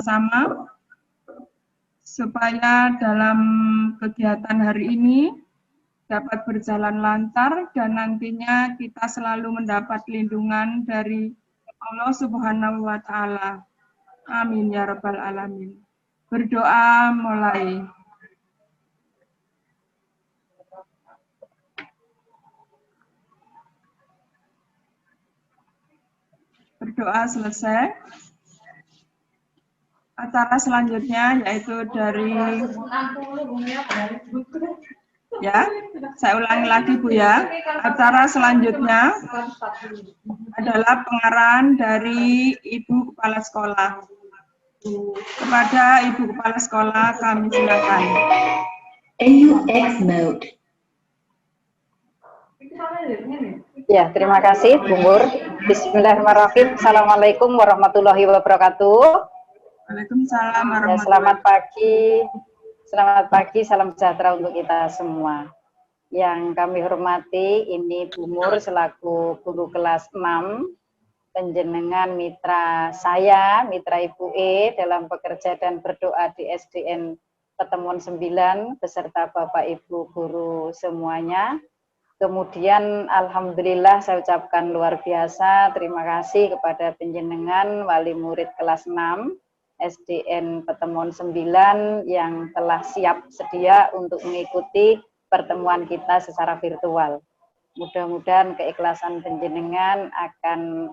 bersama-sama supaya dalam kegiatan hari ini dapat berjalan lancar dan nantinya kita selalu mendapat lindungan dari Allah Subhanahu wa Ta'ala. Amin ya Rabbal 'Alamin. Berdoa mulai. Berdoa selesai. Acara selanjutnya yaitu dari saya ulangi lagi Bu ya. Acara selanjutnya adalah pengarahan dari Ibu Kepala Sekolah. Kepada Ibu Kepala Sekolah kami silakan. AUX mode. Ya, terima kasih Bu Mur. Bismillahirrahmanirrahim. Assalamualaikum warahmatullahi wabarakatuh. Waalaikumsalam warahmatullahi wabarakatuh. Selamat pagi, salam sejahtera untuk kita semua. Yang kami hormati, ini Bu Mur selaku guru kelas 6, penjenengan mitra saya, mitra Ibu E dalam bekerja dan berdoa di SDN Petemuan 9 beserta Bapak Ibu guru semuanya. Kemudian alhamdulillah saya ucapkan luar biasa terima kasih kepada penjenengan wali murid kelas 6 SDN Petemuan 9 yang telah siap sedia untuk mengikuti pertemuan kita secara virtual. Mudah-mudahan keikhlasan penjenengan akan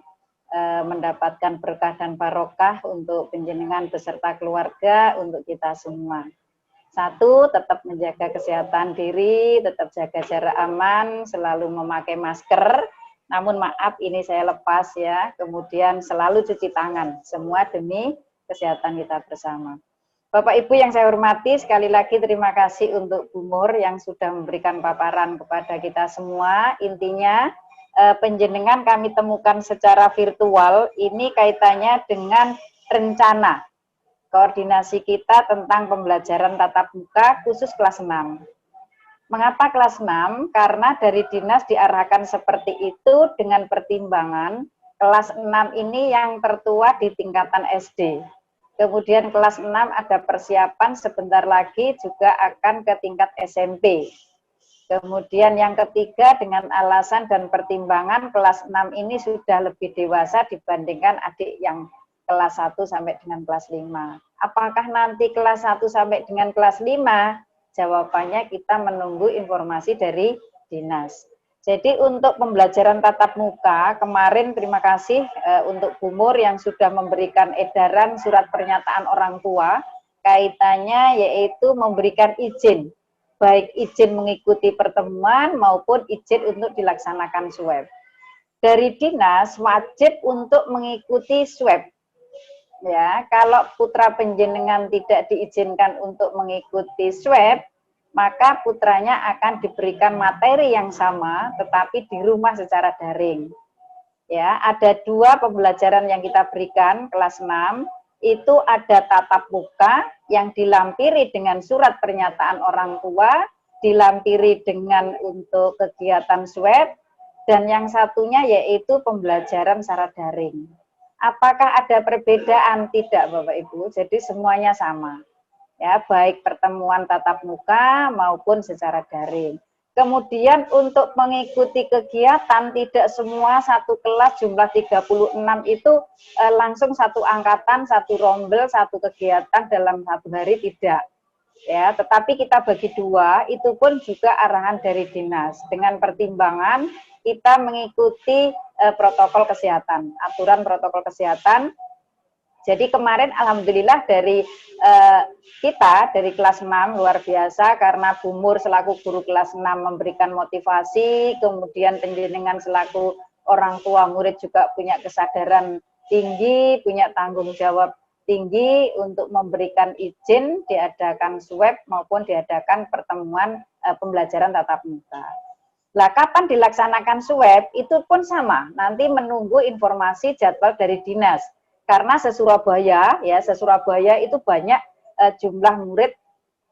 mendapatkan berkah dan barokah untuk penjenengan beserta keluarga untuk kita semua. Satu, tetap menjaga kesehatan diri, tetap jaga jarak aman, selalu memakai masker. Namun maaf ini saya lepas ya. Kemudian selalu cuci tangan. Semua demi kesehatan kita bersama. Bapak Ibu yang saya hormati, sekali lagi terima kasih untuk Bu Mur yang sudah memberikan paparan kepada kita semua. Intinya penjenengan kami temukan secara virtual ini kaitannya dengan rencana koordinasi kita tentang pembelajaran tatap muka khusus kelas 6. Mengapa kelas 6? Karena dari dinas diarahkan seperti itu dengan pertimbangan kelas 6 ini yang tertua di tingkatan SD. Kemudian kelas 6 ada persiapan sebentar lagi juga akan ke tingkat SMP. Kemudian yang ketiga dengan alasan dan pertimbangan kelas 6 ini sudah lebih dewasa dibandingkan adik yang kelas 1 sampai dengan kelas 5. Apakah nanti kelas 1 sampai dengan kelas 5? Jawabannya kita menunggu informasi dari dinas. Jadi untuk pembelajaran tatap muka, kemarin terima kasih untuk Bu Mur yang sudah memberikan edaran surat pernyataan orang tua, kaitannya yaitu memberikan izin, baik izin mengikuti pertemuan maupun izin untuk dilaksanakan swab. Dari dinas wajib untuk mengikuti swab. Ya, kalau putra penjenengan tidak diizinkan untuk mengikuti swab, maka putranya akan diberikan materi yang sama, tetapi di rumah secara daring. Ya, ada dua pembelajaran yang kita berikan kelas 6, itu ada tatap muka yang dilampiri dengan surat pernyataan orang tua, dilampiri dengan untuk kegiatan swab, dan yang satunya yaitu pembelajaran secara daring. Apakah ada perbedaan? Tidak Bapak Ibu, jadi semuanya sama. Ya, baik pertemuan tatap muka maupun secara daring. Kemudian untuk mengikuti kegiatan tidak semua satu kelas jumlah 36 itu langsung satu angkatan, satu rombel, satu kegiatan dalam satu hari tidak. Ya, tetapi kita bagi dua, itu pun juga arahan dari dinas dengan pertimbangan kita mengikuti protokol kesehatan, aturan protokol kesehatan. Jadi kemarin alhamdulillah dari kita dari kelas 6 luar biasa karena Bu Mur selaku guru kelas 6 memberikan motivasi, kemudian penjenengan selaku orang tua murid juga punya kesadaran tinggi, punya tanggung jawab tinggi untuk memberikan izin diadakan swab maupun diadakan pertemuan pembelajaran tatap muka. Nah, kapan dilaksanakan swab itu pun sama, nanti menunggu informasi jadwal dari dinas. Karena se-Surabaya ya, se-Surabaya itu banyak jumlah murid,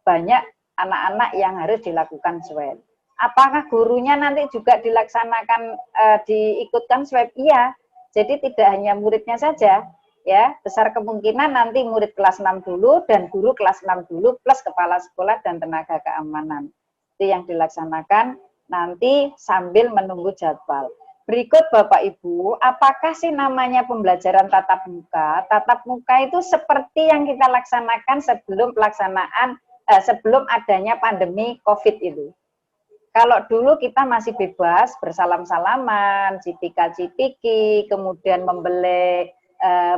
banyak anak-anak yang harus dilakukan swab. Apakah gurunya nanti juga dilaksanakan diikutkan swab? Iya. Jadi tidak hanya muridnya saja, Ya, besar kemungkinan nanti murid kelas 6 dulu dan guru kelas 6 dulu plus kepala sekolah dan tenaga keamanan. Itu yang dilaksanakan nanti sambil menunggu jadwal. Berikut Bapak Ibu, apakah sih namanya pembelajaran tatap muka? Tatap muka itu seperti yang kita laksanakan sebelum sebelum adanya pandemi COVID itu. Kalau dulu kita masih bebas bersalam-salaman, cipika-cipiki, kemudian membelai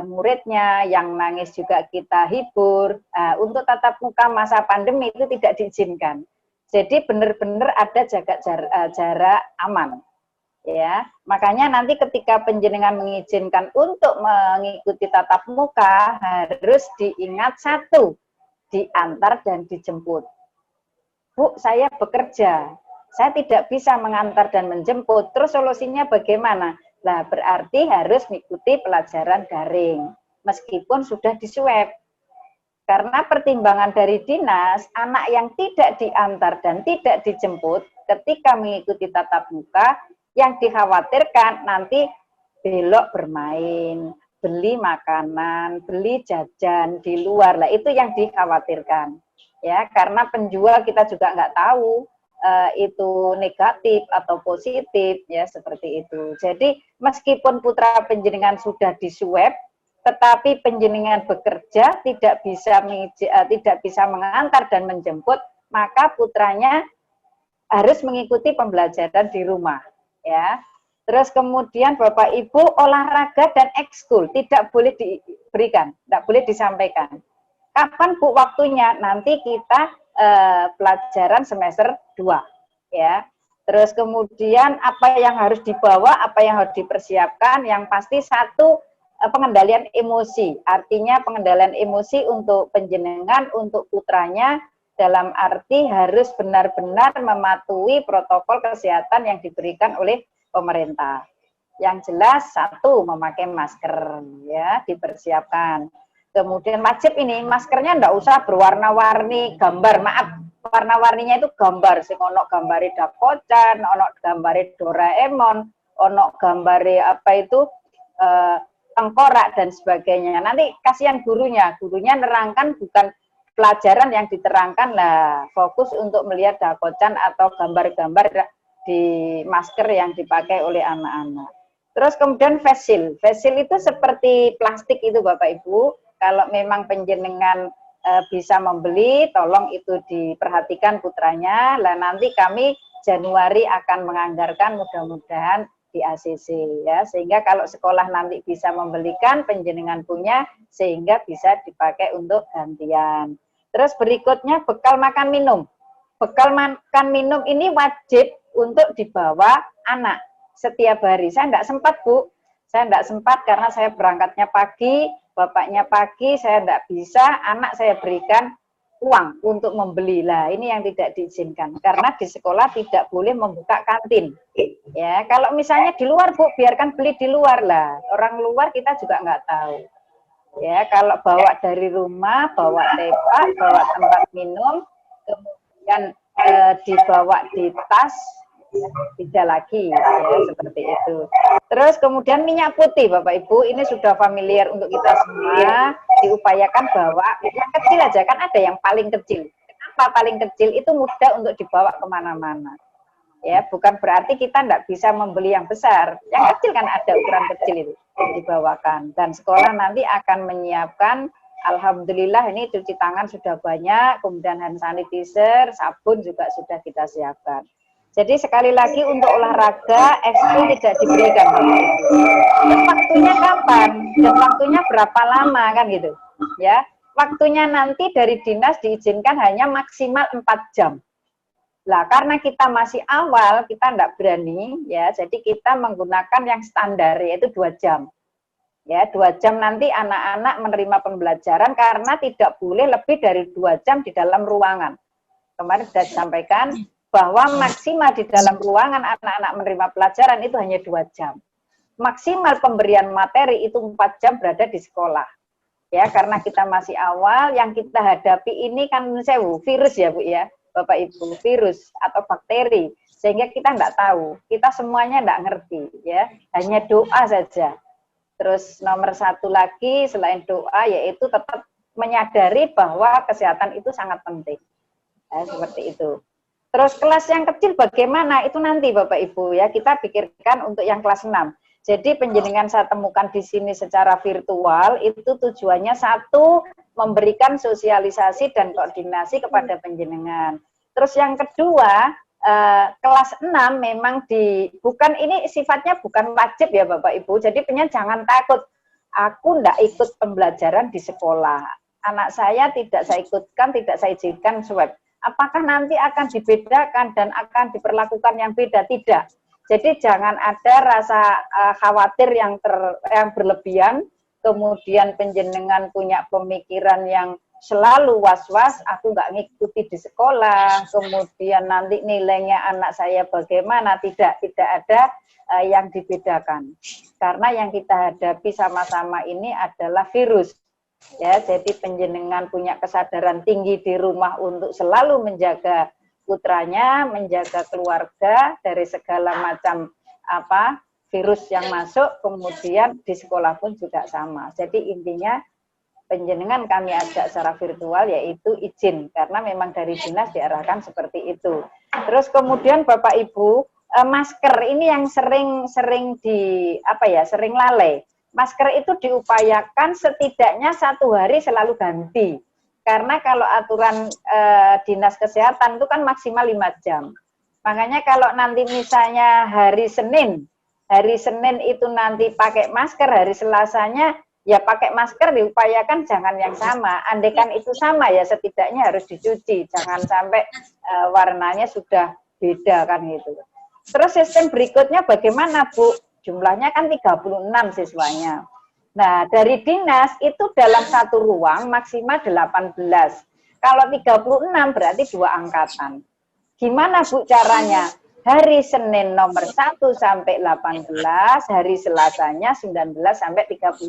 muridnya, yang nangis juga kita hibur. Untuk tatap muka masa pandemi itu tidak diizinkan. Jadi benar-benar ada jarak aman. Ya, makanya nanti ketika penjenengan mengizinkan untuk mengikuti tatap muka harus diingat satu, diantar dan dijemput. Bu, saya bekerja, saya tidak bisa mengantar dan menjemput, terus solusinya bagaimana? Nah, berarti harus mengikuti pelajaran daring, meskipun sudah diswab. Karena pertimbangan dari dinas, anak yang tidak diantar dan tidak dijemput, ketika mengikuti tatap muka, yang dikhawatirkan nanti belok bermain, beli makanan, beli jajan di luar, lah itu yang dikhawatirkan. Ya, karena penjual kita juga nggak tahu itu negatif atau positif, ya seperti itu. Jadi meskipun putra penjenengan sudah diswab, tetapi penjenengan bekerja tidak bisa mengantar dan menjemput, maka putranya harus mengikuti pembelajaran di rumah, ya. Terus kemudian Bapak Ibu, olahraga dan ekskul tidak boleh diberikan, tidak boleh disampaikan. Kapan Bu waktunya? Nanti kita pelajaran semester 2, ya. Terus kemudian apa yang harus dibawa, apa yang harus dipersiapkan, yang pasti satu, pengendalian emosi. Artinya pengendalian emosi untuk penjenengan, untuk putranya, dalam arti harus benar-benar mematuhi protokol kesehatan yang diberikan oleh pemerintah. Yang jelas satu, memakai masker, ya, dipersiapkan. Kemudian wajib ini maskernya enggak usah berwarna-warni gambar, maaf, warna-warninya itu gambar, sing ono gambare Dakocan, ono gambare Doraemon, ono gambare apa itu tengkorak dan sebagainya. Nanti kasihan gurunya nerangkan bukan pelajaran yang diterangkan, lah fokus untuk melihat Dakocan atau gambar-gambar di masker yang dipakai oleh anak-anak. Terus kemudian face shield. Face shield itu seperti plastik itu Bapak Ibu. Kalau memang penjenengan bisa membeli, tolong itu diperhatikan putranya. Lah nanti kami Januari akan menganggarkan mudah-mudahan di ACC, ya, sehingga kalau sekolah nanti bisa membelikan, penjenengan punya, sehingga bisa dipakai untuk gantian. Terus berikutnya bekal makan minum. Bekal makan minum ini wajib untuk dibawa anak setiap hari. Saya enggak sempat Bu, saya enggak sempat karena saya berangkatnya pagi, bapaknya pagi, saya enggak bisa, anak saya berikan uang untuk membeli. Lah ini yang tidak diizinkan karena di sekolah tidak boleh membuka kantin. Ya, kalau misalnya di luar Bu, biarkan beli di luar lah. Orang luar kita juga nggak tahu. Ya, kalau bawa dari rumah, bawa tepak, bawa tempat minum, kemudian dibawa di tas, tidak lagi, ya seperti itu. Terus kemudian minyak putih, Bapak Ibu, ini sudah familiar untuk kita semua. Diupayakan bawa yang kecil aja, kan ada yang paling kecil. Kenapa paling kecil? Itu mudah untuk dibawa kemana-mana. Ya, bukan berarti kita tidak bisa membeli yang besar. Yang kecil kan ada ukuran kecil itu dibawakan. Dan sekolah nanti akan menyiapkan, alhamdulillah ini cuci tangan sudah banyak, kemudian hand sanitizer, sabun juga sudah kita siapkan. Jadi sekali lagi untuk olahraga, ekskul tidak diberikan. Terus waktunya kapan? Dan waktunya berapa lama kan gitu. Ya, waktunya nanti dari dinas diizinkan hanya maksimal 4 jam. Lah karena kita masih awal, kita tidak berani, ya, jadi kita menggunakan yang standar yaitu 2 jam. Ya, 2 jam nanti anak-anak menerima pembelajaran karena tidak boleh lebih dari 2 jam di dalam ruangan. Kemarin sudah disampaikan bahwa maksimal di dalam ruangan anak-anak menerima pelajaran itu hanya 2 jam. Maksimal pemberian materi itu 4 jam berada di sekolah. Ya, karena kita masih awal, yang kita hadapi ini kan virus ya Bu ya. Bapak Ibu, virus atau bakteri, sehingga kita tidak tahu, kita semuanya tidak ngerti, ya, hanya doa saja. Terus nomor satu lagi selain doa yaitu tetap menyadari bahwa kesehatan itu sangat penting. Seperti itu. Terus kelas yang kecil bagaimana? Itu nanti Bapak Ibu ya, kita pikirkan untuk yang kelas 6. Jadi penjenengan saya temukan di sini secara virtual itu tujuannya satu, memberikan sosialisasi dan koordinasi kepada penjenengan. Terus yang kedua, kelas 6 memang bukan ini sifatnya bukan wajib ya Bapak Ibu. Jadi penyen jangan takut. Aku enggak ikut pembelajaran di sekolah. Anak saya tidak saya ikutkan, tidak saya izinkan swab. Apakah nanti akan dibedakan dan akan diperlakukan yang beda? Tidak. Jadi jangan ada rasa khawatir yang berlebihan, kemudian penjenengan punya pemikiran yang selalu was-was, aku nggak ngikuti di sekolah, kemudian nanti nilainya anak saya bagaimana, tidak ada yang dibedakan. Karena yang kita hadapi sama-sama ini adalah virus. Ya, jadi penjenengan punya kesadaran tinggi di rumah untuk selalu menjaga putranya, menjaga keluarga dari segala macam virus yang masuk, kemudian di sekolah pun juga sama. Jadi intinya penjenengan kami ajak secara virtual yaitu izin, karena memang dari dinas diarahkan seperti itu. Terus kemudian Bapak Ibu, masker ini yang sering lalai. Masker itu diupayakan setidaknya 1 hari selalu ganti. Karena kalau aturan dinas kesehatan itu kan maksimal 5 jam. Makanya kalau nanti misalnya hari Senin itu nanti pakai masker, hari Selasanya ya pakai masker, diupayakan jangan yang sama. Andaikan itu sama ya setidaknya harus dicuci. Jangan sampai warnanya sudah beda kan gitu. Terus sistem berikutnya bagaimana Bu? Jumlahnya kan 36 siswanya. Nah, dari dinas itu dalam satu ruang maksimal 18. Kalau 36 berarti 2 angkatan. Gimana Bu caranya? Hari Senin nomor 1 sampai 18, hari Selasanya 19 sampai 36.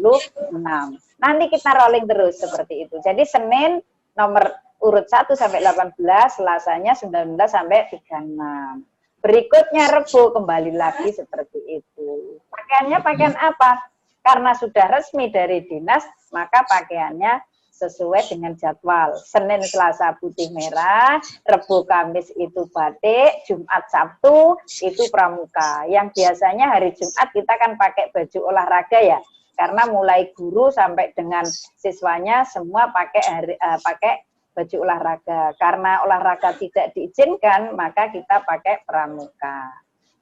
Nanti kita rolling terus seperti itu. Jadi Senin nomor urut 1 sampai 18, Selasanya 19 sampai 36. Berikutnya Rebo kembali lagi seperti itu. Pakaiannya pakaian apa? Karena sudah resmi dari dinas, maka pakaiannya sesuai dengan jadwal. Senin, Selasa putih merah, Rebo, Kamis itu batik, Jumat, Sabtu itu pramuka. Yang biasanya hari Jumat kita kan pakai baju olahraga ya. Karena mulai guru sampai dengan siswanya semua pakai baju olahraga. Karena olahraga tidak diizinkan, maka kita pakai pramuka.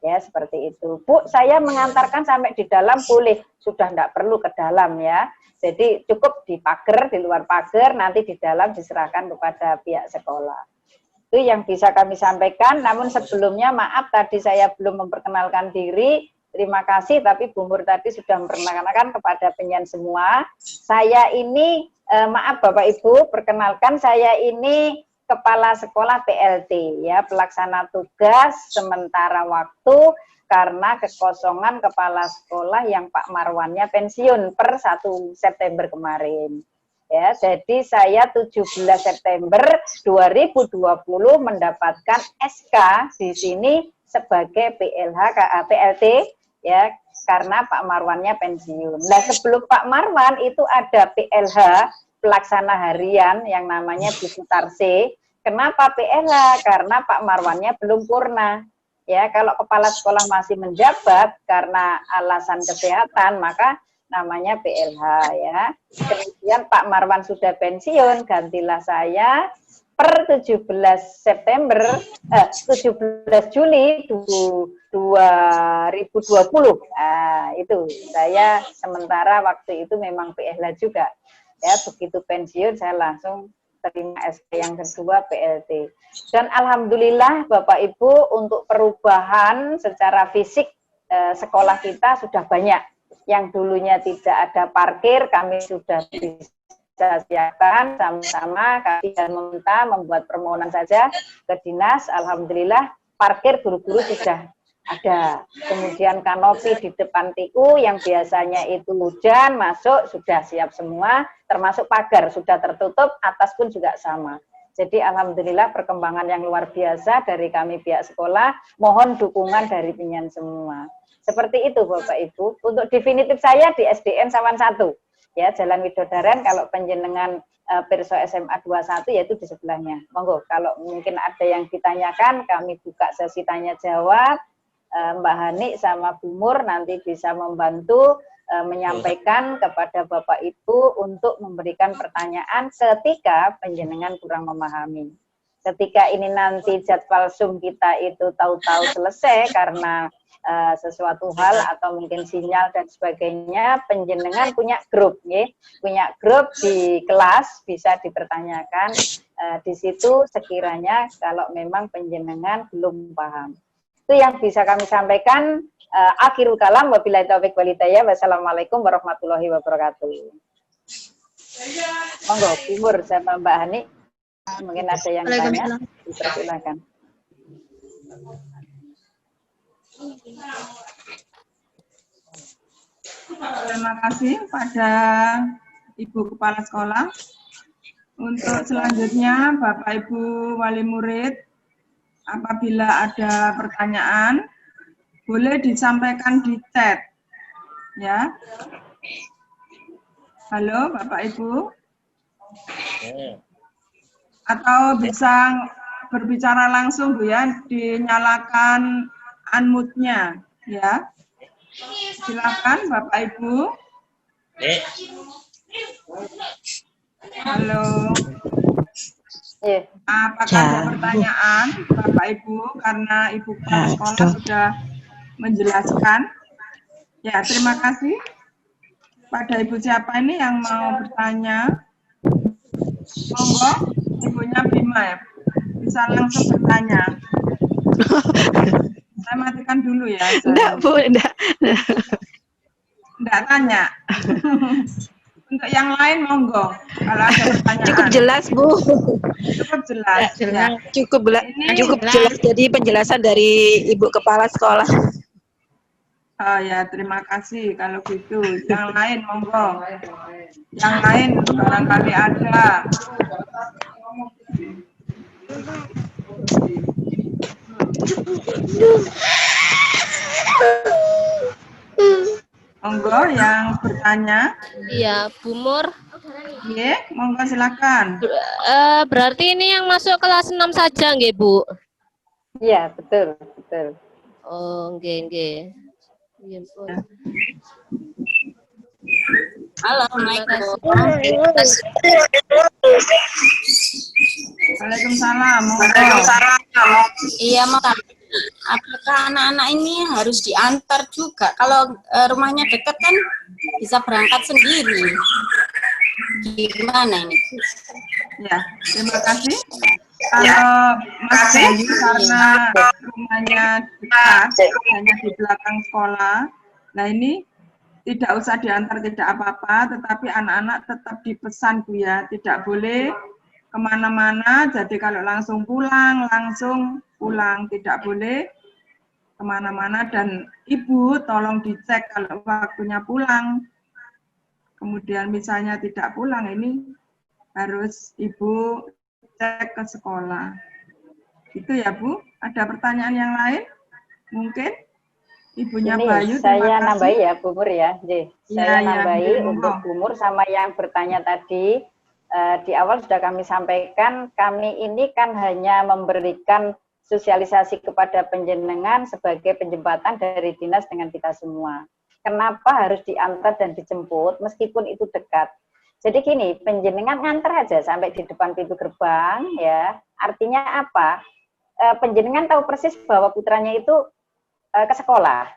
Ya, seperti itu. Bu, saya mengantarkan sampai di dalam boleh. Sudah tidak perlu ke dalam ya. Jadi cukup di pagar, di luar pagar, nanti di dalam diserahkan kepada pihak sekolah. Itu yang bisa kami sampaikan. Namun sebelumnya maaf tadi saya belum memperkenalkan diri. Terima kasih, tapi Bu Mur tadi sudah memperkenalkan kepada penyen semua. Saya ini maaf Bapak Ibu, perkenalkan saya ini Kepala Sekolah PLT ya, pelaksana tugas sementara waktu karena kekosongan kepala sekolah yang Pak Marwannya pensiun per 1 September kemarin. Ya, jadi saya 17 September 2020 mendapatkan SK di sini sebagai PLT ya, karena Pak Marwannya pensiun. Nah, sebelum Pak Marwan itu ada PLH pelaksana harian yang namanya Bu Sutarse. Kenapa PLH? Karena Pak Marwannya belum purna. Ya, kalau kepala sekolah masih menjabat karena alasan kesehatan, maka namanya PLH ya. Kemudian Pak Marwan sudah pensiun, gantilah saya per 17 Juli 2020. Nah, itu saya sementara waktu itu memang PLH juga. Ya, begitu pensiun saya langsung terima SK yang kedua PLT. Dan alhamdulillah Bapak Ibu untuk perubahan secara fisik sekolah kita sudah banyak. Yang dulunya tidak ada parkir, kami sudah bisa siapkan sama-sama, kami dan meminta membuat permohonan saja ke dinas. Alhamdulillah parkir guru-guru sudah ada. Kemudian kanopi di depan TU yang biasanya itu hujan masuk sudah siap semua, termasuk pagar sudah tertutup, atas pun juga sama. Jadi alhamdulillah perkembangan yang luar biasa dari kami pihak sekolah, mohon dukungan dari penyen semua. Seperti itu Bapak Ibu. Untuk definitif saya di SDN Sawan 1, ya Jalan Widodaren. Kalau penjenengan Pirso SMA 21 yaitu di sebelahnya. Monggo, kalau mungkin ada yang ditanyakan, kami buka sesi tanya jawab. Mbak Hani sama Bu Mur nanti bisa membantu menyampaikan kepada Bapak Ibu untuk memberikan pertanyaan ketika penjenengan kurang memahami. Ketika ini nanti jadwal Zoom kita itu tahu-tahu selesai karena sesuatu hal atau mungkin sinyal dan sebagainya, penjenengan punya grup, ya, punya grup di kelas bisa dipertanyakan di situ sekiranya kalau memang penjenengan belum paham. Itu yang bisa kami sampaikan. Akhirul kalam, wabillahi taufiq wal hidayah. Wassalamualaikum warahmatullahi wabarakatuh. Monggo, Timur sama Mbak Hani, mungkin ada yang tanya, dipersilakan. Terima kasih pada Ibu Kepala Sekolah. Untuk selanjutnya, Bapak Ibu Wali Murid, apabila ada pertanyaan, boleh disampaikan di chat, ya. Halo, Bapak Ibu. Atau bisa berbicara langsung, Bu, ya. Dinyalakan unmute-nya, ya. Silakan, Bapak Ibu. Halo. Apakah ada pertanyaan, Bapak Ibu? Karena Ibu Kepala Sekolah sudah menjelaskan. Ya, terima kasih. Pada Ibu siapa ini yang mau bertanya? Monggo, Ibunya Bima ya. Bisa langsung bertanya. Saya matikan dulu ya. Enggak, Bu, enggak. Enggak tanya. Untuk yang lain monggo. Kalau ada pertanyaan. Cukup jelas, Bu. Cukup jelas. Ya. Cukup jelas. Jadi penjelasan dari Ibu Kepala Sekolah. Oh ya, terima kasih kalau gitu. Yang lain monggo. Yang lain barangkali ada. Monggo yang bertanya. Iya, Bu Mur. Iya, monggo silakan. Berarti ini yang masuk kelas 6 saja, nggih, Bu? Iya, betul, betul. Oh, nggih. Iya, Bu. Assalamualaikum. Waalaikumsalam. Iya, Mak. Apakah anak-anak ini harus diantar juga? Kalau rumahnya dekat kan bisa berangkat sendiri. Gimana ini? Ya, terima kasih. Kalau Mas Bayu karena rumahnya dekat, hanya di belakang sekolah, nah ini tidak usah diantar, tidak apa-apa, tetapi anak-anak tetap dipesan, Bu ya, tidak boleh kemana-mana, jadi kalau langsung pulang, tidak boleh kemana-mana, dan Ibu tolong dicek kalau waktunya pulang, kemudian misalnya tidak pulang, ini harus Ibu cek ke sekolah. Itu ya, Bu. Ada pertanyaan yang lain? Mungkin? Ibunya Ini Bayu, saya nambahi ya, Bu Mur ya. Saya nambahi ya, untuk Bu Mur sama yang bertanya tadi. Di awal sudah kami sampaikan, kami ini kan hanya memberikan sosialisasi kepada penjenengan sebagai penjembatan dari dinas dengan kita semua. Kenapa harus diantar dan dijemput meskipun itu dekat? Jadi gini, penjenengan nganter aja sampai di depan pintu gerbang, ya. Artinya apa? Penjenengan tahu persis bahwa putranya itu ke sekolah.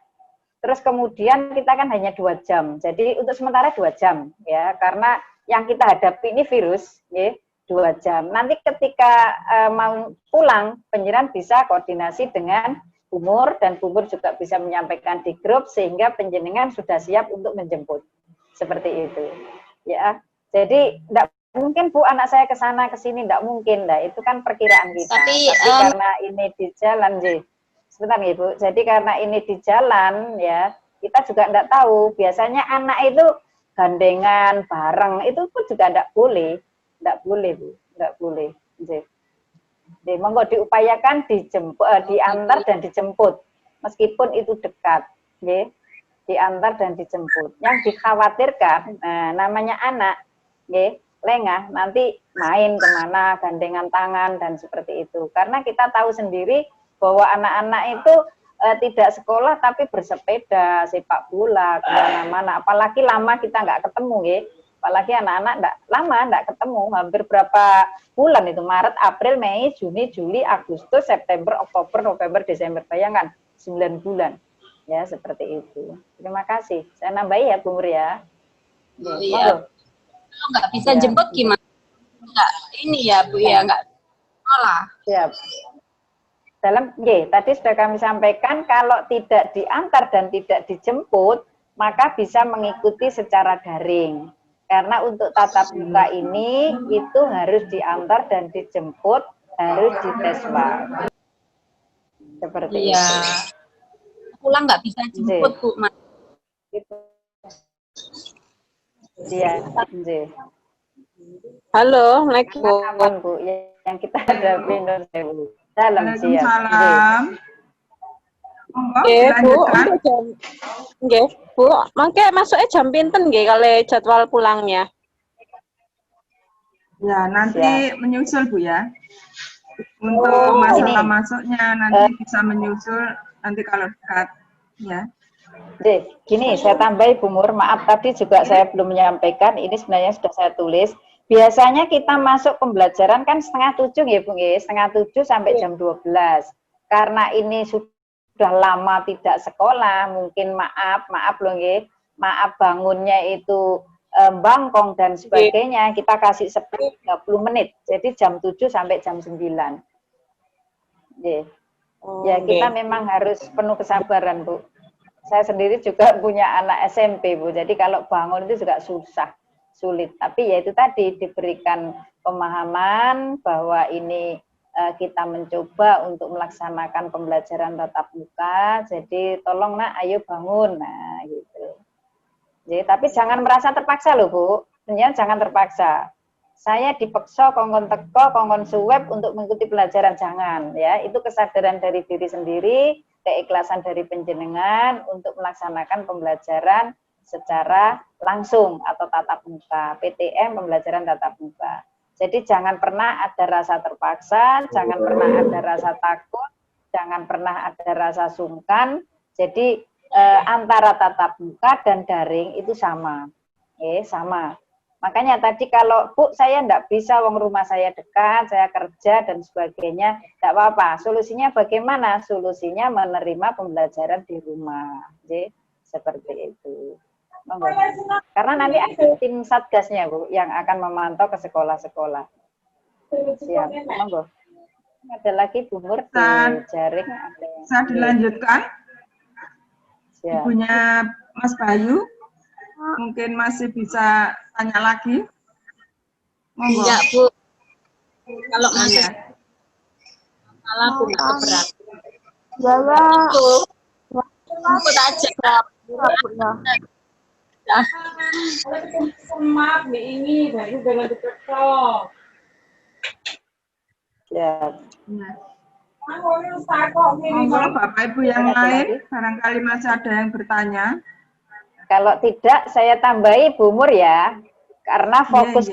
Terus kemudian kita kan hanya 2 jam. Jadi untuk sementara 2 jam, ya. Karena yang kita hadapi ini virus, ya, 2 jam. Nanti ketika mau pulang, penjenengan bisa koordinasi dengan Bu Mur, dan Bu Mur juga bisa menyampaikan di grup sehingga penjenengan sudah siap untuk menjemput. Seperti itu, ya. Jadi tidak mungkin Bu anak saya ke sana ke sini, tidak mungkin. Nah, itu kan perkiraan kita. Tapi karena ini di jalan, sebentar nih Bu. Jadi karena ini di jalan, ya, kita juga tidak tahu. Biasanya anak itu gandengan bareng, itu pun juga tidak boleh Bu, tidak boleh. Jadi, monggo diupayakan diantar dan dijemput, meskipun itu dekat, nggih. Diantar dan dijemput. Yang dikhawatirkan, namanya anak, nggih, lengah, nanti main kemana, gandengan tangan dan seperti itu. Karena kita tahu sendiri bahwa anak-anak itu tidak sekolah tapi bersepeda, sepak bola, kemana-mana. Apalagi lama kita nggak ketemu, nggih. Apalagi anak-anak nggak ketemu, hampir berapa bulan itu, Maret, April, Mei, Juni, Juli, Agustus, September, Oktober, November, Desember. Bayangkan, 9 bulan. Ya, seperti itu. Terima kasih. Saya nambahi ya, Bu Mur ya. Oh, iya. Kalau nggak bisa jemput gimana? Nggak, ini ya, Bu, ya, nggak sekolah. Siap. Tadi sudah kami sampaikan, kalau tidak diantar dan tidak dijemput, maka bisa mengikuti secara daring. Karena untuk tatap muka ini, itu harus diantar dan dijemput, harus dites swab. Seperti itu. Pulang nggak bisa jemput, Bu. Iya, Halo, Assalamualaikum. Aman, Bu, yang kita hadapi Bu. Salam siap. Waalaikumsalam. Monggo Nggih, Bu. dilanjutkan. Nggih, Bu. Mangke masuknya jam pinten nggih kalau jadwal pulangnya? Ya, nanti menyusul Bu ya. Untuk masalah masuknya nanti bisa menyusul nanti kalau dekat ya. Gini, saya tambahi Bu Mur, maaf tadi juga saya belum menyampaikan, ini sebenarnya sudah saya tulis. Biasanya kita masuk pembelajaran kan 6:30 ya Bu, 6:30 sampai jam 12. Karena ini sudah lama tidak sekolah, mungkin maaf loh nggih, maaf bangunnya itu bangkong dan sebagainya, kita kasih 30 menit. Jadi jam 7 sampai jam 9. Ya, kita memang harus penuh kesabaran, Bu. Saya sendiri juga punya anak SMP, Bu. Jadi kalau bangun itu juga sulit. Tapi ya itu tadi, diberikan pemahaman bahwa ini kita mencoba untuk melaksanakan pembelajaran tatap muka. Jadi tolong nak, ayo bangun. Nah, gitu. Jadi, tapi jangan merasa terpaksa loh, Bu. Sebenarnya jangan terpaksa. Saya dipaksa kongkon teko, kongkon suweb untuk mengikuti pelajaran, jangan ya. Itu kesadaran dari diri sendiri, keikhlasan dari penjenengan untuk melaksanakan pembelajaran secara langsung atau tatap muka, PTM pembelajaran tatap muka. Jadi jangan pernah ada rasa terpaksa, jangan pernah ada rasa takut, jangan pernah ada rasa sungkan. Jadi antara tatap muka dan daring itu sama, sama. Makanya tadi kalau Bu saya enggak bisa, wong rumah saya dekat, saya kerja dan sebagainya, enggak apa-apa. Solusinya bagaimana? Solusinya menerima pembelajaran di rumah. Seperti itu. Karena nanti ada tim satgasnya Bu yang akan memantau ke sekolah-sekolah. Siap. Monggo. Ada lagi Bu Mur di jaring. Saya dilanjutkan. Siap. Ibunya Mas Bayu. Mungkin masih bisa tanya lagi. Monggo. Enggak, Bu. Kalau masih malah aku nggak keberatan. Ya, Itu. Aku aja. Semak ini baru dengan diketok. Ya. Monggo Bapak Ibu yang lain, barangkali masih ada yang bertanya. Kalau tidak, saya tambahi Bu Mur ya, karena fokus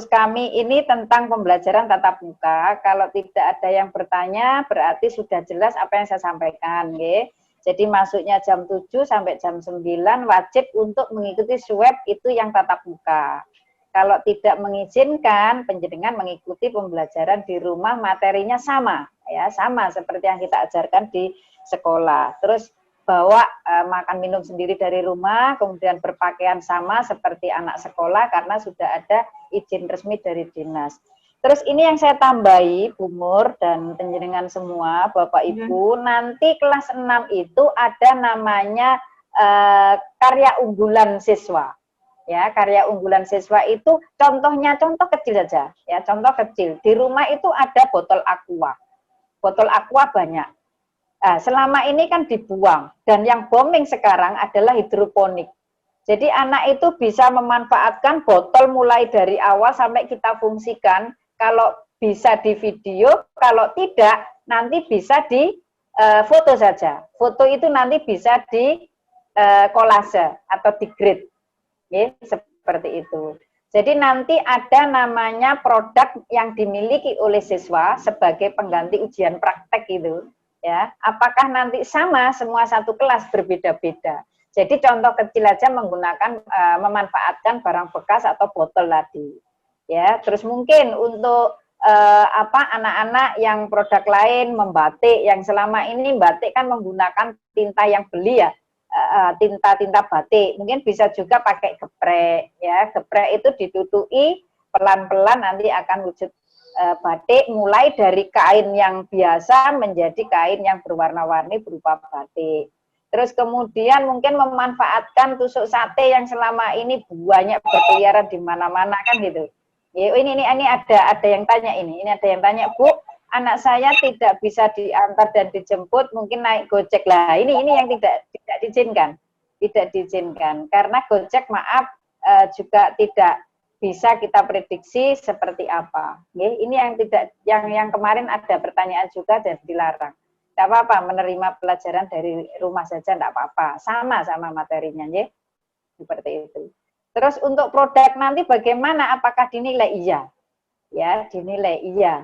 kami ini tentang pembelajaran tatap muka. Kalau tidak ada yang bertanya, berarti sudah jelas apa yang saya sampaikan. Jadi masuknya jam 7 sampai jam 9 wajib untuk mengikuti swab itu yang tatap muka. Kalau tidak mengizinkan, penjenengan mengikuti pembelajaran di rumah, materinya sama, ya sama seperti yang kita ajarkan di sekolah. Terus bawa makan minum sendiri dari rumah, kemudian berpakaian sama seperti anak sekolah karena sudah ada izin resmi dari dinas. Terus ini yang saya tambahi, Bu Mur dan penjenengan semua, Bapak Ibu, nanti kelas 6 itu ada namanya karya unggulan siswa. Ya, karya unggulan siswa itu contohnya contoh kecil saja, ya contoh kecil. Di rumah itu ada botol aqua. Botol aqua banyak. Nah, selama ini kan dibuang, dan yang booming sekarang adalah hidroponik. Jadi anak itu bisa memanfaatkan botol mulai dari awal sampai kita fungsikan. Kalau bisa di video, kalau tidak nanti bisa di foto saja. Foto itu nanti bisa di kolase atau di grid, ya, seperti itu. Jadi nanti ada namanya produk yang dimiliki oleh siswa sebagai pengganti ujian praktek itu, ya. Apakah nanti sama semua satu kelas, berbeda-beda. Jadi contoh kecil aja menggunakan memanfaatkan barang bekas atau botol tadi, ya. Terus mungkin untuk anak-anak yang produk lain membatik, yang selama ini batik kan menggunakan tinta yang beli ya. Tinta batik, mungkin bisa juga pakai geprek, ya. Geprek itu ditutui pelan-pelan nanti akan wujud batik, mulai dari kain yang biasa menjadi kain yang berwarna-warni berupa batik. Terus kemudian mungkin memanfaatkan tusuk sate yang selama ini banyak berkeliaran di mana-mana kan gitu. Ya, ini ada yang tanya ini ada yang tanya, Bu, anak saya tidak bisa diantar dan dijemput, mungkin naik Gojek lah. Ini yang tidak diizinkan, karena Gojek maaf juga tidak bisa kita prediksi seperti apa. Ini yang kemarin ada pertanyaan juga dan dilarang. Tidak apa-apa, menerima pelajaran dari rumah saja tidak apa-apa, sama materinya, ya. Seperti itu. Terus untuk produk nanti bagaimana? Apakah dinilai? Iya, ya, dinilai iya.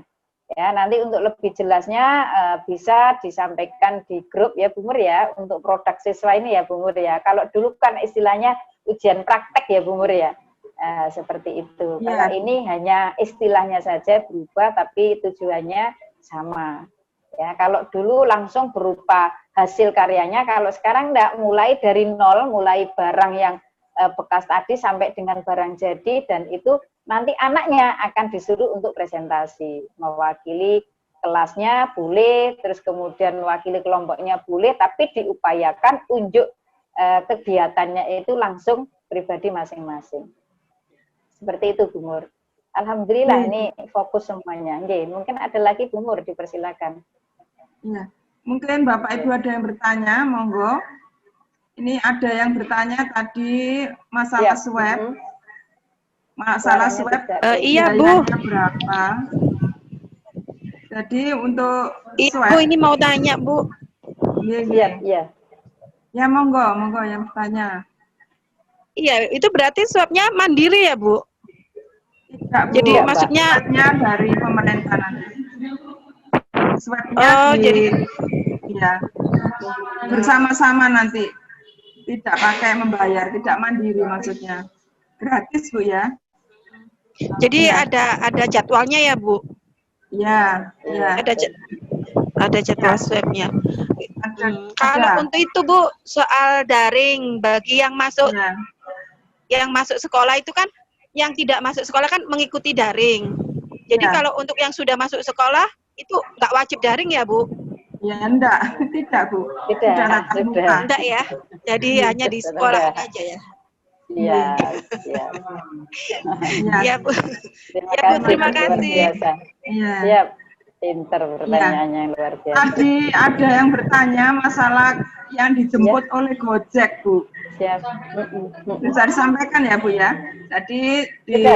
Ya, nanti untuk lebih jelasnya bisa disampaikan di grup ya Bu Mur ya, untuk produk siswa ini ya Bu Mur ya. Kalau dulu kan istilahnya ujian praktek ya Bu Mur ya. Seperti itu. Ya. Kalau ini hanya istilahnya saja berubah tapi tujuannya sama. Ya, kalau dulu langsung berupa hasil karyanya, kalau sekarang enggak, mulai dari nol, mulai barang yang bekas tadi sampai dengan barang jadi, dan itu nanti anaknya akan disuruh untuk presentasi, mewakili kelasnya boleh, terus kemudian mewakili kelompoknya boleh, tapi diupayakan unjuk kegiatannya itu langsung pribadi masing-masing. Seperti itu Bu Mur. Alhamdulillah ini fokus semuanya. Oke, mungkin ada lagi Bu Mur, dipersilakan. Ya, mungkin Bapak Ibu ada yang bertanya, monggo. Ini ada yang bertanya tadi masalah swab. Masalah swab. Iya Bu. Berapa? Jadi untuk swab. Bu, ini mau tanya Bu. Iya. Ya monggo yang bertanya. Iya, itu berarti swabnya mandiri ya Bu? Tidak Bu. Jadi maksudnya dari pemerintah nanti. Swabnya ya, bersama-sama nanti. Tidak pakai membayar, tidak mandiri maksudnya. Gratis Bu ya. Jadi ada jadwalnya ya Bu? Ya. Ada jadwal swabnya. Kalau untuk itu Bu, soal daring bagi yang masuk yang masuk sekolah itu kan, yang tidak masuk sekolah kan mengikuti daring. Jadi kalau untuk yang sudah masuk sekolah itu nggak wajib daring ya Bu? Ya enggak, tidak Bu. Sudah. Enggak ya. Jadi hanya di sekolah aja ya. Iya. Iya Bu. Terima kasih. Iya. Pinter pertanyaannya yang luar biasa. Tadi ada yang bertanya masalah yang dijemput oleh Gojek Bu. Siap. Bisa disampaikan ya Bu ya. Jadi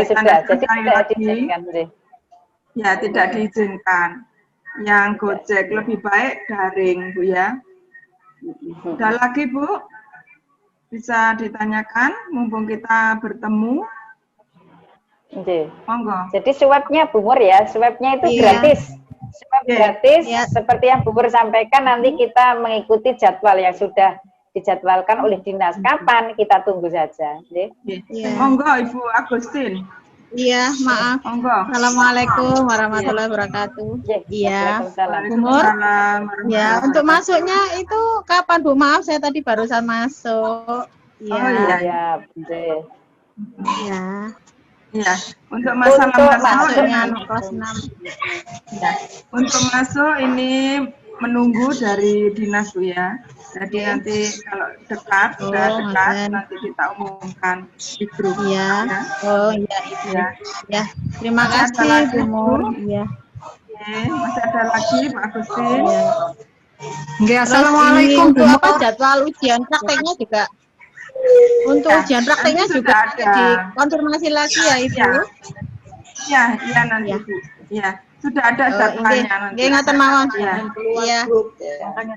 sudah. Jadi tidak diizinkan. Ya, tidak diizinkan. Yang Gojek lebih baik daring Bu ya. Ada lagi Bu? Bisa ditanyakan mumpung kita bertemu. Monggo. Jadi swabnya Bu Mur ya, swabnya itu gratis. Swab gratis, seperti yang Bu Mur sampaikan, nanti kita mengikuti jadwal yang sudah dijadwalkan oleh dinas. Kapan kita tunggu saja. Monggo Ibu Agustin. Iya, maaf. Monggo. Assalamualaikum warahmatullahi wabarakatuh. Iya, Bu Mur. Ya, untuk masuknya itu kapan Bu? Maaf, saya tadi barusan masuk. Iya. Oh iya. Iya. Iya. Untuk masalah masuknya kelas 6. Ya. Untuk masuk ini menunggu dari dinas Bu ya. Jadi nanti kalau dekat, nanti kita umumkan di grup. Iya. Ya. Oh iya itu. Ya. Terima kasih Bu Mur. Iya. Oke, masih ada lagi Pak Agustin. Iya. Assalamualaikum Bu Mur. Apa jadwal ujian prakteknya juga? Untuk ujian prakteknya juga ada dikonfirmasi lagi ya Ibu. Iya nanti Bu. Ya. Sudah ada jadwalnya nanti. Nggih, ngoten mawon. Iya. Iya.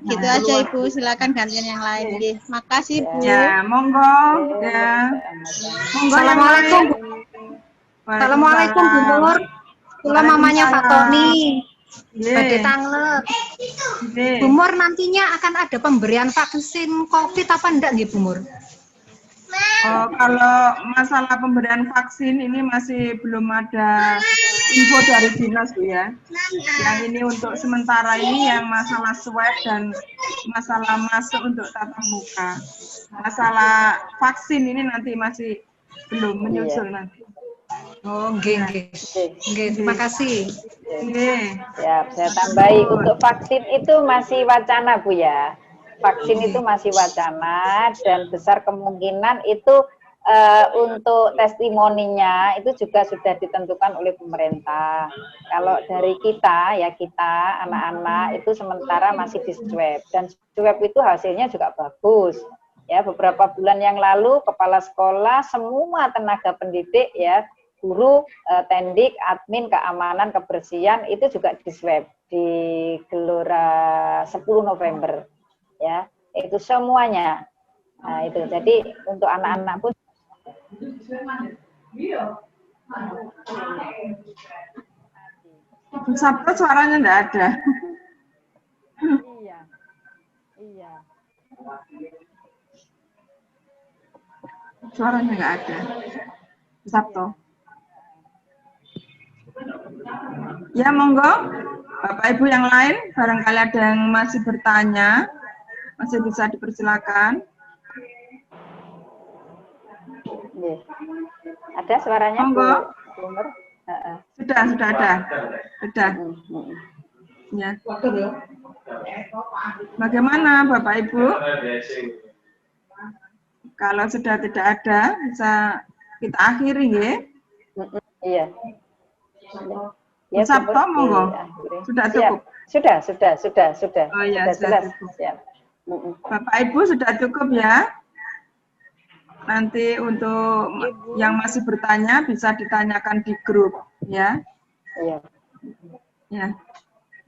Gitu aja Ibu, silakan gantian yang lain nggih. Makasih Bu. Ya, monggo. Ya. Monggo yang Assalamualaikum. lain. Assalamualaikum Bu Nur. Kula mamanya Pak Tony. Badhe Tanglep. Bu Mur, nantinya akan ada pemberian vaksin COVID apa enggak nggih Bu Mur? Oh, kalau masalah pemberian vaksin ini masih belum ada info dari dinas Bu ya. Yang ini untuk sementara ini yang masalah swab dan masalah masuk untuk tatap muka. Masalah vaksin ini nanti masih belum menyusul nanti. Oh, nggih. Nggih, terima kasih. Nggih. Ya, saya tambahi untuk vaksin itu masih wacana Bu ya. Vaksin itu masih wacana dan besar kemungkinan itu untuk testimoninya itu juga sudah ditentukan oleh pemerintah. Kalau dari kita anak-anak itu sementara masih di swab dan swab itu hasilnya juga bagus. Ya, beberapa bulan yang lalu kepala sekolah, semua tenaga pendidik ya, guru, tendik, admin, keamanan, kebersihan itu juga di swab di Gelora 10 November. Ya, itu semuanya. Nah, itu. Jadi untuk anak-anak pun Sabtu suaranya enggak ada. Iya. Suaranya enggak ada. Sabtu. Ya, monggo. Bapak Ibu yang lain, barangkali ada yang masih bertanya, masih bisa dipersilakan. Ada suaranya monggo. Bu Nur? Sudah ada. Sudah. Ya. Bagaimana Bapak Ibu? Kalau sudah tidak ada, bisa kita akhiri ya. Iya. Ya, Sabtu monggo. Sudah cukup. Sudah. Oh iya, sudah jelas. cukup. Ya. Bapak Ibu sudah cukup ya. Nanti untuk yang masih bertanya bisa ditanyakan di grup ya. Iya. Ya.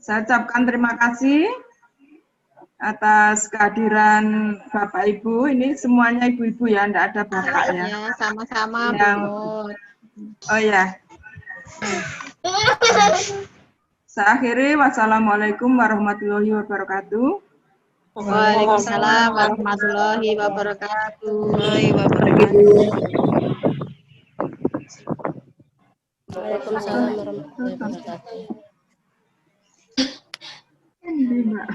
Saya ucapkan terima kasih atas kehadiran Bapak Ibu. Ini semuanya ibu-ibu ya, enggak ada bapak ya. Ya, sama-sama Yang... Bu Nur. Oh ya. Saya akhiri. Wassalamualaikum warahmatullahi wabarakatuh. Waalaikumsalam warahmatullahi wabarakatuh. Waalaikumsalam warahmatullahi wabarakatuh. Ini, Mbak.